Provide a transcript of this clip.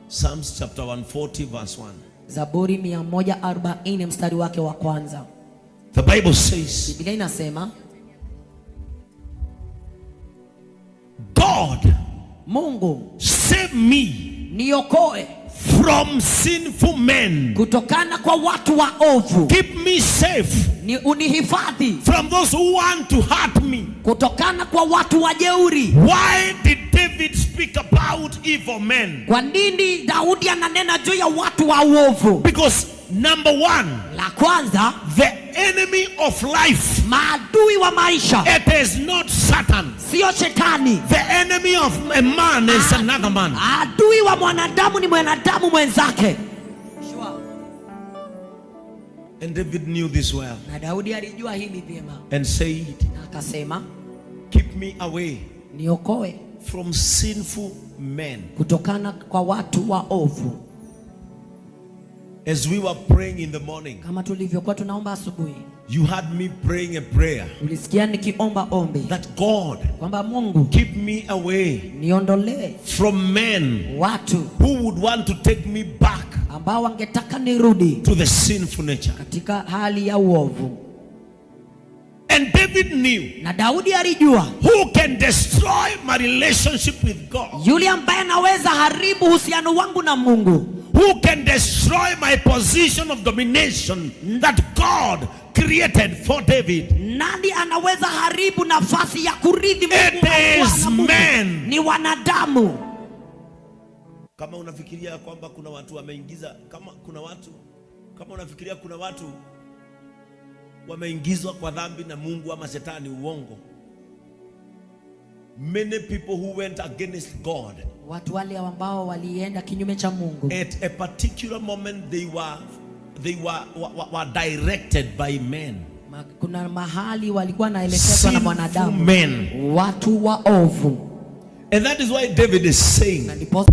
Psalms chapter 140 verse 1. Zaburi 140 mstari wake wa kwanza. The Bible says, Biblia inasema, God, Mungu, save me, niokoe from sinful men, kutokana kwa watu waovu. keep me safe, Unihifadhi from those who want to hurt me. kutokana kwa watu wajeuri. Why did David speak about evil men? Kwa nini Daudi ananena juu ya watu waovu? Because number one, La kwanza, the enemy of life, maadui wa maisha, it is not Satan. sio shetani. The enemy of a man is another man. Adui wa mwanadamu ni mwanadamu mwenzake. And David knew this well, Na Daudi alijua hili vyema, and said, na akasema, keep me away niokoe from sinful men. kutokana kwa watu waovu. As we were praying in the morning, Kama tulivyokuwa tunaomba asubuhi, you heard me praying a prayer ulisikia nikiomba ombi that God, kwamba Mungu, keep me away niondolee from men watu who would want to take me back ambao wangetaka nirudi to the sinful nature. katika hali ya uovu. And David knew, Na Daudi alijua who can destroy my relationship with God, yule ambaye anaweza haribu uhusiano wangu na Mungu, who can destroy my position of domination that God created for David. nani anaweza haribu nafasi ya kurithi Mungu It is na Mungu? men. Ni wanadamu. Kama unafikiria kwamba kuna watu wameingiza, kama unafikiria kuna watu wameingizwa kwa dhambi na Mungu ama shetani, uongo. Many people who went against God, Watu wale ambao walienda kinyume cha Mungu, at a particular moment they were directed by men. kuna mahali walikuwa naelekezwa na Sinful mwanadamu, men. watu waovu. And that is why David is saying, Na ndipo